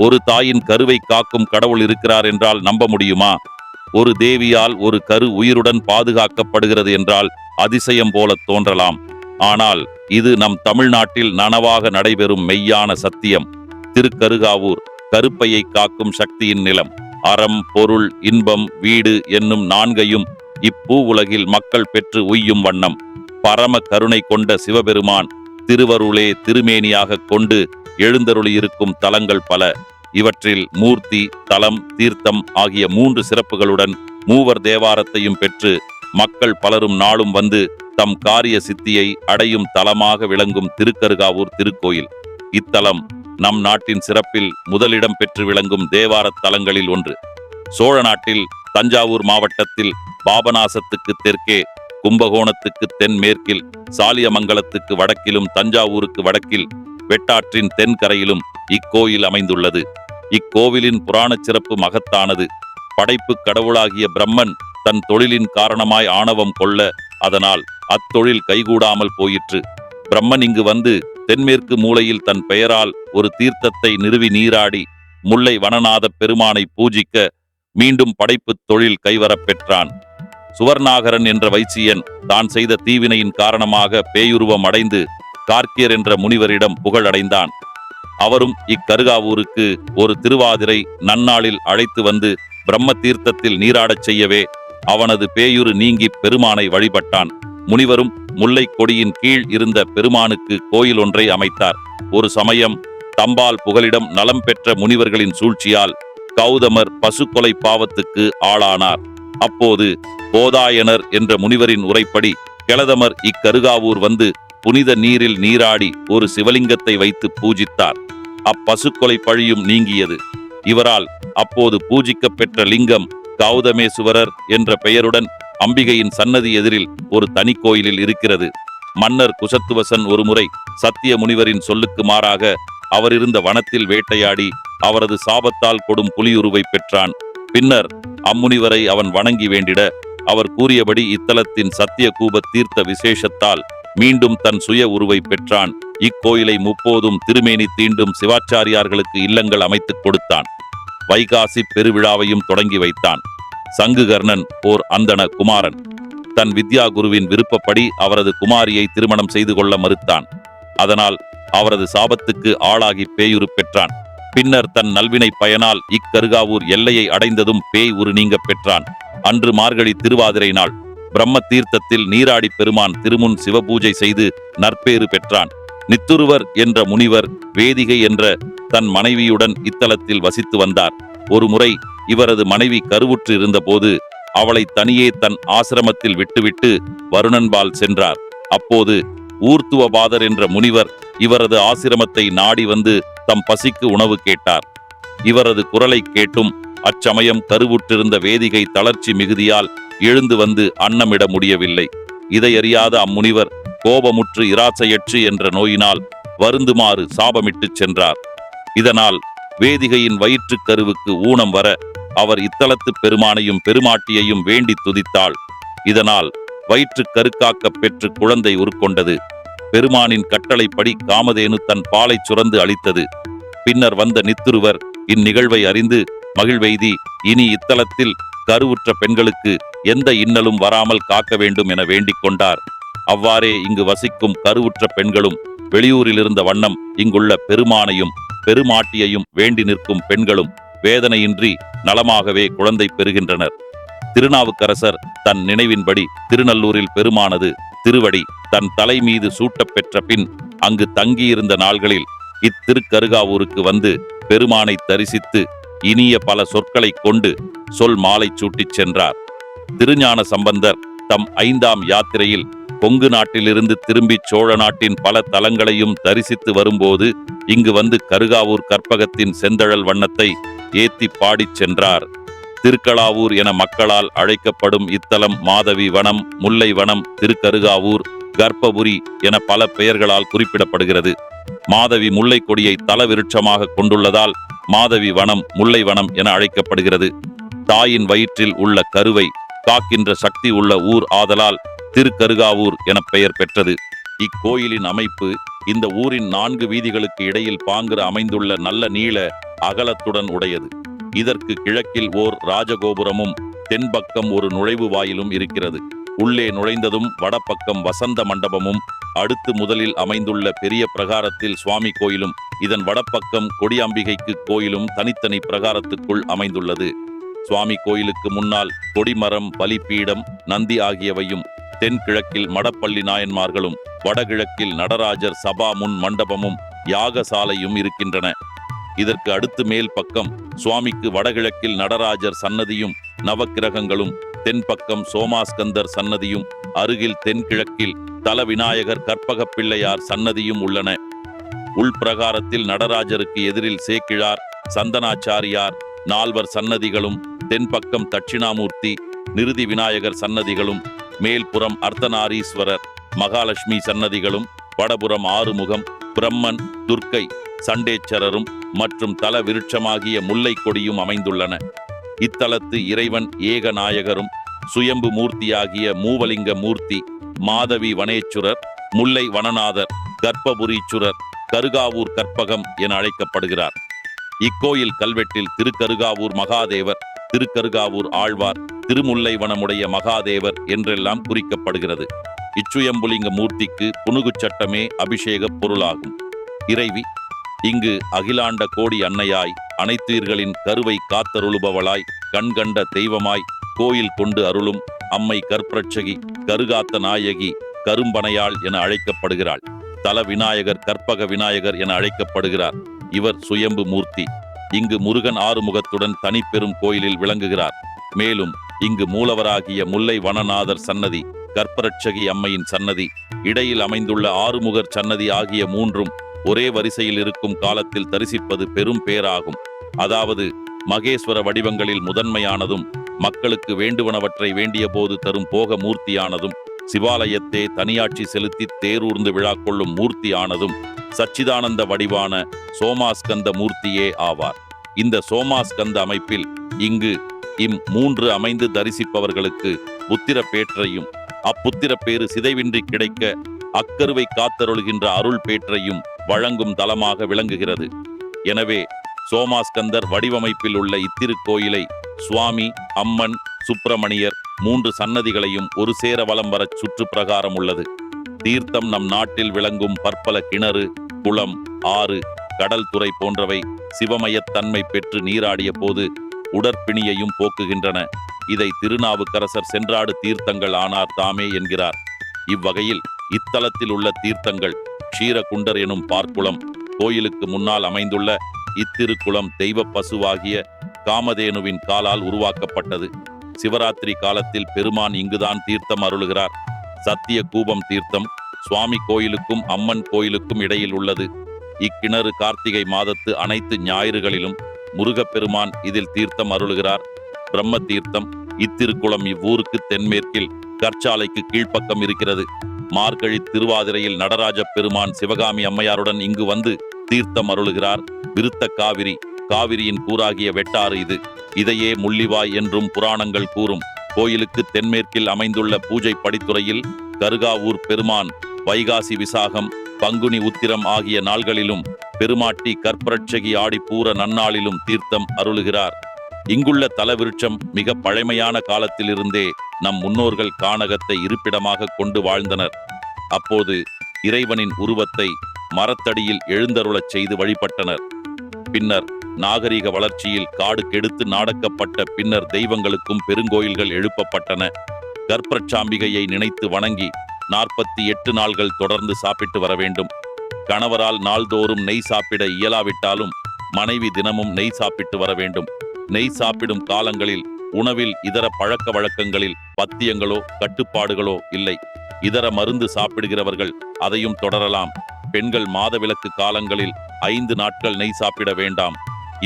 ஒரு தாயின் கருவை காக்கும் கடவுள் இருக்கிறார் என்றால் நம்ப முடியுமா? ஒரு தேவியால் ஒரு கரு உயிருடன் பாதுகாக்கப்படுகிறது என்றால் அதிசயம் போல தோன்றலாம். ஆனால் இது நம் தமிழ்நாட்டில் நனவாக நடைபெறும் மெய்யான சத்தியம். திருக்கருகாவூர் கருப்பையை காக்கும் சக்தியின் நிலம். அறம், பொருள், இன்பம், வீடு என்னும் நான்கையும் இப்பூ உலகில் மக்கள் பெற்று உய்யும் வண்ணம் பரம கருணை கொண்ட சிவபெருமான் திருவருளே திருமேனியாக கொண்டு எழுந்தருளியிருக்கும் தலங்கள் பல. இவற்றில் மூர்த்தி, தலம், தீர்த்தம் ஆகிய 3 சிறப்புகளுடன் மூவர் தேவாரத்தையும் பெற்று மக்கள் பலரும் நாளும் வந்து தம் காரிய சித்தியை அடையும் தலமாக விளங்கும் திருக்கருகாவூர் திருக்கோயில். இத்தலம் நம் நாட்டின் சிறப்பில் முதலிடம் பெற்று விளங்கும் தேவாரத் தலங்களில் ஒன்று. சோழ நாட்டில் தஞ்சாவூர் மாவட்டத்தில் பாபநாசத்துக்கு தெற்கே, கும்பகோணத்துக்கு தென்மேற்கில், சாலியமங்கலத்துக்கு வடக்கிலும், தஞ்சாவூருக்கு வடக்கில், வெட்டாற்றின் தென்கரையிலும் இக்கோயில் அமைந்துள்ளது. இக்கோவிலின் புராண சிறப்பு மகத்தானது. படைப்பு கடவுளாகிய பிரம்மன் தன் தொழிலின் காரணமாய் ஆணவம் கொள்ள, அதனால் அத்தொழில் கைகூடாமல் போயிற்று. பிரம்மன் இங்கு வந்து தென்மேற்கு மூலையில் தன் பெயரால் ஒரு தீர்த்தத்தை நிறுவி நீராடி முல்லை வனநாத பெருமானை பூஜிக்க மீண்டும் படைப்பு தொழில் கைவரப் பெற்றான். சுவர்ணாகரன் என்ற வைசியன் தான் செய்த தீவினையின் காரணமாக பேயுருவம் அடைந்து கார்க்கியர் என்ற முனிவரிடம் புகழடைந்தான். அவரும் இக்கருகாவூருக்கு ஒரு திருவாதிரை நன்னாளில் அழைத்து வந்து பிரம்ம தீர்த்தத்தில் நீராடச் செய்யவே அவனது பேயுரு நீங்கி பெருமானை வழிபட்டான். முனிவரும் முல்லை கொடியின் கீழ் இருந்த பெருமானுக்கு கோயில் ஒன்றை அமைத்தார். ஒரு சமயம் தம்பால் புகலிடம் நலம் பெற்ற முனிவர்களின் சூழ்ச்சியால் கௌதமர் பசுக்கொலை பாவத்துக்கு ஆளானார். அப்போது போதாயனர் என்ற முனிவரின் உரைப்படி கெளதமர் இக்கருகாவூர் வந்து புனித நீரில் நீராடி ஒரு சிவலிங்கத்தை வைத்து பூஜித்தார். அப்பசுக்கொலை பழியும் நீங்கியது. இவரால் அப்போது பூஜிக்க பெற்ற லிங்கம் கௌதமேசுவரர் என்ற பெயருடன் அம்பிகையின் சன்னதி எதிரில் ஒரு தனி கோயிலில் இருக்கிறது. மன்னர் குசத்துவசன் ஒருமுறை சத்திய முனிவரின் சொல்லுக்கு மாறாக அவர் இருந்த வனத்தில் வேட்டையாடி அவரது சாபத்தால் கொடும் புலியுருவை பெற்றான். பின்னர் அம்முனிவரை அவன் வணங்கி வேண்டிட அவர் கூறியபடி இத்தலத்தின் சத்திய கூப தீர்த்த விசேஷத்தால் மீண்டும் தன் சுய உருவை பெற்றான். இக்கோயிலை முப்போதும் திருமேனி தீண்டும் சிவாச்சாரியார்களுக்கு இல்லங்கள் அமைத்துக் கொடுத்தான். வைகாசி பெருவிழாவையும் தொடங்கி வைத்தான். சங்குகர்ணன் ஓர் அந்தண குமாரன். தன் வித்யா குருவின் விருப்பப்படி அவரது குமாரியை திருமணம் செய்து கொள்ள மறுத்தான். அதனால் அவரது சாபத்துக்கு ஆளாகி பேயுரு பெற்றான். பின்னர் தன் நல்வினை பயனால் இக்கருகாவூர் எல்லையை அடைந்ததும் பேய் உரு நீங்க பெற்றான். அன்று மார்கழி திருவாதிரை நாள் பிரம்ம தீர்த்தத்தில் நீராடி பெருமான் திருமுன் சிவபூஜை செய்து நற்பேறு பெற்றான். நித்துருவர் என்ற முனிவர் வேதிகை என்ற தன் மனைவியுடன் இத்தலத்தில் வசித்து வந்தார். ஒரு முறை இவரது மனைவி கருவுற்று இருந்தபோது அவளை தனியே தன் ஆசிரமத்தில் விட்டுவிட்டு வருணன்பால் சென்றார். அப்போது ஊர்த்துவபாதர் என்ற முனிவர் இவரது ஆசிரமத்தை நாடி வந்து தம் பசிக்கு உணவு கேட்டார். இவரது குரலை கேட்டும் அச்சமயம் கருவுற்றிருந்த வேதிகை தளர்ச்சி மிகுதியால் எழுந்து வந்து அன்னமிட முடியவில்லை. இதையறியாத அம்முனிவர் கோபமுற்று இராச்சையற்று என்ற நோயினால் வருந்துமாறு சாபமிட்டு சென்றார். இதனால் வேதிகையின் வயிற்றுக் கருவுக்கு ஊனம் வர அவர் இத்தலத்து பெருமானையும் பெருமாட்டியையும் வேண்டி துதித்தாள். இதனால் வயிற்றுக் கருக்காக்க பெற்று குழந்தை உருக்கொண்டது. பெருமானின் கட்டளைப்படி காமதேனு தன் பாலை சுரந்து அளித்தது. பின்னர் வந்த நித்துருவர் இந்நிகழ்வை அறிந்து மகிழ்வெய்தி இனி இத்தலத்தில் கருவுற்ற பெண்களுக்கு எந்த இன்னலும் வராமல் காக்க வேண்டும் என வேண்டிக் கொண்டார். அவ்வாறே இங்கு வசிக்கும் கருவுற்ற பெண்களும் வெளியூரில் இருந்த வண்ணம் இங்குள்ள பெருமானையும் பெருமாட்டியையும் வேண்டி நிற்கும் பெண்களும் வேதனையின்றி நலமாகவே குழந்தை பெறுகின்றனர். திருநாவுக்கரசர் தன் நினைவின்படி திருநல்லூரில் பெருமானது திருவடி தன் தலை மீது சூட்டப் பெற்ற பின் அங்கு தங்கியிருந்த நாள்களில் இத்திருக்கருகாவூருக்கு வந்து பெருமானை தரிசித்து இனிய பல சொற்களை கொண்டு சொல் மாலை சூட்டிச் சென்றார். திருஞான சம்பந்தர் தம் 5ஆம் யாத்திரையில் கொங்கு நாட்டிலிருந்து திரும்பி சோழ நாட்டின் பல தலங்களையும் தரிசித்து வரும்போது இங்கு வந்து கருகாவூர் கற்பகத்தின் செந்தழல் வண்ணத்தை ஏத்தி பாடிச் சென்றார். திருக்கலாவூர் என மக்களால் அழைக்கப்படும் இத்தலம் மாதவி வனம், முல்லை வனம், திருக்கருகாவூர், கர்ப்பபுரி என பல பெயர்களால் குறிப்பிடப்படுகிறது. மாதவி முல்லை கொடியை தல விருட்சமாக கொண்டுள்ளதால் மாதவி வனம், முல்லை வனம் என அழைக்கப்படுகிறது. தாயின் வயிற்றில் உள்ள கருவை காக்கின்ற சக்தி உள்ள ஊர் ஆதலால் திருக்கருகாவூர் என பெயர் பெற்றது. இக்கோயிலின் அமைப்பு இந்த ஊரின் 4 வீதிகளுக்கு இடையில் பாங்கு அமைந்துள்ள நல்ல நீள அகலத்துடன் உடையது. இதற்கு கிழக்கில் ஓர் ராஜகோபுரமும் தென்பக்கம் ஒரு நுழைவு வாயிலும் இருக்கிறது. உள்ளே நுழைந்ததும் வடபக்கம் வசந்த மண்டபமும், அடுத்து முதலில் அமைந்துள்ள பெரிய பிரகாரத்தில் சுவாமி கோயிலும், இதன் வடபக்கம் கொடியம்பிகைக்கு கோயிலும் தனித்தனி பிரகாரத்துக்குள் அமைந்துள்ளது. சுவாமி கோயிலுக்கு முன்னால் கொடிமரம், பலிபீடம், நந்தி ஆகியவையும், தென்கிழக்கில் மடப்பள்ளி நாயன்மார்களும், வடகிழக்கில் நடராஜர் சபா முன் மண்டபமும் யாகசாலையும் இருக்கின்றன. இதற்கு அடுத்து மேல் பக்கம் சுவாமிக்கு வடகிழக்கில் நடராஜர் சன்னதியும் நவக்கிரகங்களும், தென்பக்கம் சோமாஸ்கந்தர் சன்னதியும், அருகில் தென்கிழக்கில் தல விநாயகர் கற்பக பிள்ளையார் சன்னதியும் உள்ளன. உள்பிரகாரத்தில் நடராஜருக்கு எதிரில் சேக்கிழார், சந்தனாச்சாரியார், நால்வர் சன்னதிகளும், தென்பக்கம் தட்சிணாமூர்த்தி, நிருதி விநாயகர் சன்னதிகளும், மேல்புறம் அர்த்தநாரீஸ்வரர், மகாலட்சுமி சன்னதிகளும், வடபுறம் ஆறுமுகம், பிரம்மன், துர்க்கை, சண்டேச்சரரும் மற்றும் தல விருட்சமாகிய முல்லை கொடியும் அமைந்துள்ளன. இத்தலத்து இறைவன் ஏகநாயகரும், சுயம்பு மூர்த்தியாகிய மூவலிங்க மூர்த்தி, மாதவி வனேச்சுரர், முல்லை வனநாதர், கர்ப்பபுரீச்சுரர், கருகாவூர் கற்பகம் என அழைக்கப்படுகிறார். இக்கோயில் கல்வெட்டில் திருக்கருகாவூர் மகாதேவர், திருக்கருகாவூர் ஆழ்வார், திருமுல்லைவனமுடைய மகாதேவர் என்றெல்லாம் குறிக்கப்படுகிறது. இச்சுயம்புலிங்க மூர்த்திக்கு புனுகு சட்டமே அபிஷேக பொருளாகும். இறைவி இங்கு அகிலாண்ட கோடி அன்னையாய், அனைத்துயிர்களின் கருவை காத்தருளுபவளாய், கண்கண்ட தெய்வமாய் கோயில் கொண்டு அருளும் அம்மை கற்பரட்சகி, கருகாத்த நாயகி, கரும்பனையாள் என அழைக்கப்படுகிறாள். தல விநாயகர் கற்பக விநாயகர் என அழைக்கப்படுகிறார். இவர் சுயம்பு மூர்த்தி. இங்கு முருகன் ஆறுமுகத்துடன் தனிப்பெரும் கோயிலில் விளங்குகிறார். மேலும் இங்கு மூலவராகிய முல்லை வனநாதர் சன்னதி, கற்பரட்சகி அம்மையின் சன்னதி, இடையில் அமைந்துள்ள ஆறுமுகர் சன்னதி ஆகிய மூன்றும் ஒரே வரிசையில் இருக்கும் காலத்தில் தரிசிப்பது பெரும் பேராகும். அதாவது மகேஸ்வர வடிவங்களில் முதன்மையானதும், மக்களுக்கு வேண்டுவனவற்றை வேண்டிய போது தரும் போக மூர்த்தியானதும், சிவாலயத்தே தனியாட்சி செலுத்தி தேரூர்ந்து விழா கொள்ளும் மூர்த்தியானதும் சச்சிதானந்த வடிவான சோமாஸ்கந்த மூர்த்தியே ஆவார். இந்த சோமாஸ்கந்த அமைப்பில் இங்கு மூன்று அமைந்து தரிசிப்பவர்களுக்கு புத்திர பேற்றையும், அப்புத்திர பேறு சிதைவின்றி கிடைக்க அக்கருவை காத்தருளுகின்ற அருள் பேற்றையும் வழங்கும் தலமாக விளங்குகிறது. எனவே சோமாஸ்கந்தர் வடிவமைப்பில் உள்ள இத்திருக்கோயிலை சுவாமி, அம்மன், சுப்பிரமணியர் மூன்று சன்னதிகளையும் ஒரு சேர வலம் வரச் சுற்று பிரகாரம் உள்ளது. தீர்த்தம் நம் நாட்டில் விளங்கும் பற்பல கிணறு, குளம், ஆறு, கடல் துறை போன்றவை சிவமயத்தன்மை பெற்று நீராடிய போது உடற்பிணியையும் போக்குகின்றன. இதை திருநாவுக்கரசர் சென்றாடு தீர்த்தங்கள் ஆனார் தாமே என்கிறார். இவ்வகையில் இத்தலத்தில் உள்ள தீர்த்தங்கள் க்ஷீரகுண்டர் எனும் பார்க்குளம், கோயிலுக்கு முன்னால் அமைந்துள்ள இத்திருக்குளம் தெய்வ பசுவாகிய காமதேனுவின் காலால் உருவாக்கப்பட்டது. சிவராத்திரி காலத்தில் பெருமான் இங்குதான் தீர்த்தம் அருளுகிறார். சத்திய கூபம் தீர்த்தம் சுவாமி கோயிலுக்கும் அம்மன் கோயிலுக்கும் இடையில் உள்ளது. இக்கிணறு கார்த்திகை மாதத்து அனைத்து ஞாயிறுகளிலும் முருகப்பெருமான் இதில் தீர்த்தம் அருளுகிறார். பிரம்ம தீர்த்தம் இத்திருக்குளம் இவ்வூருக்கு தென்மேற்கில் கற்சாலைக்கு கீழ்ப்பக்கம் இருக்கிறது. மார்கழி திருவாதிரையில் நடராஜ பெருமான் சிவகாமி அம்மையாருடன் இங்கு வந்து தீர்த்தம் அருளுகிறார். விருத்த காவிரி, காவிரியின் கூறாகிய வெட்டாறு இது. இதையே முள்ளிவாய் என்றும் புராணங்கள் கூறும். கோயிலுக்கு தென்மேற்கில் அமைந்துள்ள பூஜை படித்துறையில் கருகாவூர் பெருமான் வைகாசி விசாகம், பங்குனி உத்திரம் ஆகிய நாள்களிலும், பெருமாட்டி கற்பரட்சகி ஆடி பூர நன்னாளிலும் தீர்த்தம் அருளுகிறார். இங்குள்ள தலவிருட்சம் மிக பழமையான காலத்திலிருந்தே நம் முன்னோர்கள் கானகத்தை இருப்பிடமாக கொண்டு வாழ்ந்தனர். அப்போது இறைவனின் உருவத்தை மரத்தடியில் எழுந்தருளச் செய்து வழிபட்டனர். பின்னர் நாகரிக வளர்ச்சியில் காடு கெடுத்து நாடக்கப்பட்ட பின்னர் தெய்வங்களுக்கும் பெருங்கோயில்கள் எழுப்பப்பட்டன. கற்பரட்சாம்பிகையை நினைத்து வணங்கி 48 நாள்கள் தொடர்ந்து சாப்பிட்டு வர வேண்டும். கணவரால் நாள்தோறும் நெய் சாப்பிட இயலாவிட்டாலும் மனைவி தினமும் நெய் சாப்பிட்டு வர வேண்டும். நெய் சாப்பிடும் காலங்களில் உணவில் இதர பழக்க வழக்கங்களில் பத்தியங்களோ கட்டுப்பாடுகளோ இல்லை. இதர மருந்து சாப்பிடுகிறவர்கள் அதையும் தொடரலாம். பெண்கள் மாதவிலக்கு காலங்களில் 5 நாட்கள் நெய் சாப்பிட வேண்டாம்.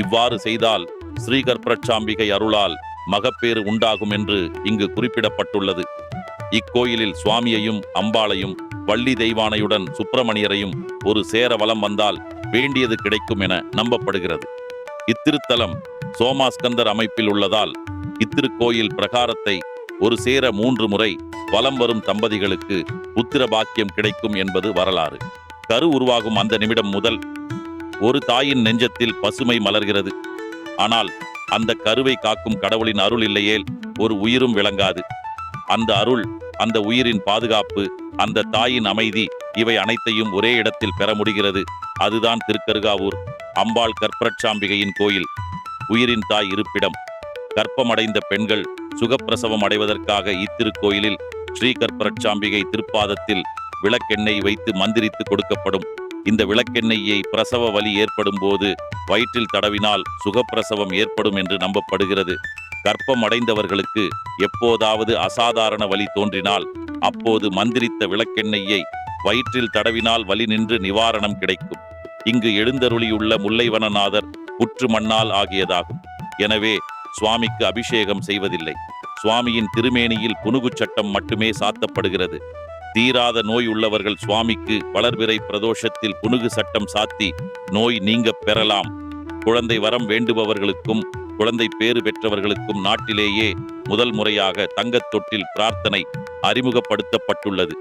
இவ்வாறு செய்தால் ஸ்ரீகற்பரட்சாம்பிகை அருளால் மகப்பேறு உண்டாகும் என்று இங்கு குறிப்பிடப்பட்டுள்ளது. இக்கோயிலில் சுவாமியையும் அம்பாளையும் வள்ளி தெய்வானையுடன் சுப்பிரமணியரையும் ஒரு சேர வலம் வந்தால் வேண்டியது கிடைக்கும் என நம்பப்படுகிறது. இத்திருத்தலம் சோமாஸ்கந்தர் அமைப்பில் உள்ளதால் இத்திருக்கோயில் பிரகாரத்தை ஒரு சேர 3 முறை வலம் வரும் தம்பதிகளுக்கு புத்திர பாக்கியம் கிடைக்கும் என்பது வரலாறு. கரு உருவாகும் அந்த நிமிடம் முதல் ஒரு தாயின் நெஞ்சத்தில் பசுமை மலர்கிறது. ஆனால் அந்த கருவை காக்கும் கடவுளின் அருள் இல்லையேல் ஒரு உயிரும் விளங்காது. அந்த அருள், அந்த உயிரின் பாதுகாப்பு, அந்த தாயின் அமைதி, இவை அனைத்தையும் ஒரே இடத்தில் பெற முடிகிறது. அதுதான் திருக்கருகாவூர் அம்பாள் கற்பரட்சாம்பிகையின் கோயில். உயிரின் தாய் இருப்பிடம். கர்ப்பமடைந்த பெண்கள் சுகப்பிரசவம் அடைவதற்காக இத்திருக்கோயிலில் ஸ்ரீ கற்பரட்சாம்பிகை திருப்பாதத்தில் விளக்கெண்ணெய் வைத்து மந்திரித்து கொடுக்கப்படும். இந்த விளக்கெண்ணெயை பிரசவ வலி ஏற்படும் போது வயிற்றில் தடவினால் சுகப்பிரசவம் ஏற்படும் என்று நம்பப்படுகிறது. கர்ப்பம் அடைந்தவர்களுக்கு எப்போதாவது அசாதாரண வலி தோன்றினால் அப்போது மந்திரித்த விளக்கெண்ணெயை வயிற்றில் தடவினால் வலி நின்று நிவாரணம் கிடைக்கும். இங்கு எழுந்தருளியுள்ள முல்லைவனநாதர் புற்று மண்ணால் ஆகியதாகும். எனவே சுவாமிக்கு அபிஷேகம் செய்வதில்லை. சுவாமியின் திருமேனியில் புனுகுச் சட்டம் மட்டுமே சாத்தப்படுகிறது. தீராத நோய் உள்ளவர்கள் சுவாமிக்கு வளர்பிறை பிரதோஷத்தில் புனுகு சட்டம் சாத்தி நோய் நீங்க பெறலாம். குழந்தை வரம் வேண்டுபவர்களுக்கும் குழந்தை பேறு பெற்றவர்களுக்கும் நாட்டிலேயே முதல் முறையாக தங்கத் தொட்டில் பிரார்த்தனை அறிமுகப்படுத்தப்பட்டுள்ளது.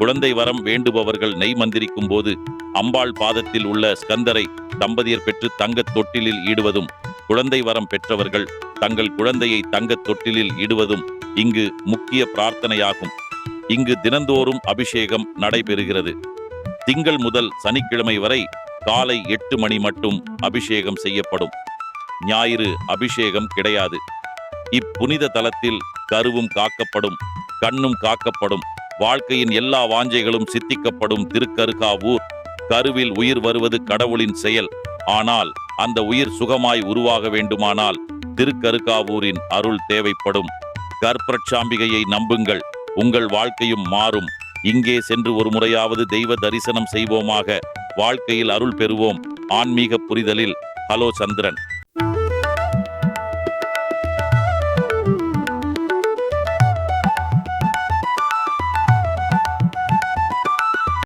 குழந்தை வரம் வேண்டுபவர்கள் நெய் மந்திரிக்கும் போது அம்பாள் பாதத்தில் உள்ள ஸ்கந்தரை தம்பதியர் பெற்று தங்கத் தொட்டிலில் ஈடுவதும், குழந்தை வரம் பெற்றவர்கள் தங்கள் குழந்தையை தங்கத் தொட்டிலில் இடுவதும் இங்கு முக்கிய பிரார்த்தனையாகும். இங்கு தினந்தோறும் அபிஷேகம் நடைபெறுகிறது. திங்கள் முதல் சனிக்கிழமை வரை காலை 8 மணி மட்டும் அபிஷேகம் செய்யப்படும். ஞாயிறு அபிஷேகம் கிடையாது. இப்புனித தலத்தில் கருவும் காக்கப்படும், கண்ணும் காக்கப்படும், வாழ்க்கையின் எல்லா வாஞ்சைகளும் சித்திக்கப்படும் திருக்கருகாவூர். கருவில் உயிர் வருவது கடவுளின் செயல். ஆனால் அந்த உயிர் சுகமாய் உருவாக வேண்டுமானால் திருக்கருகாவூரின் அருள் தேவைப்படும். கற்பரட்சாம்பிகையை நம்புங்கள், உங்கள் வாழ்க்கையும் மாறும். இங்கே சென்று ஒரு முறையாவது தெய்வ தரிசனம் செய்வோமாக. வாழ்க்கையில் அருள் பெறுவோம். ஆன்மீக புரிதலில் ஹலோ சந்திரன்.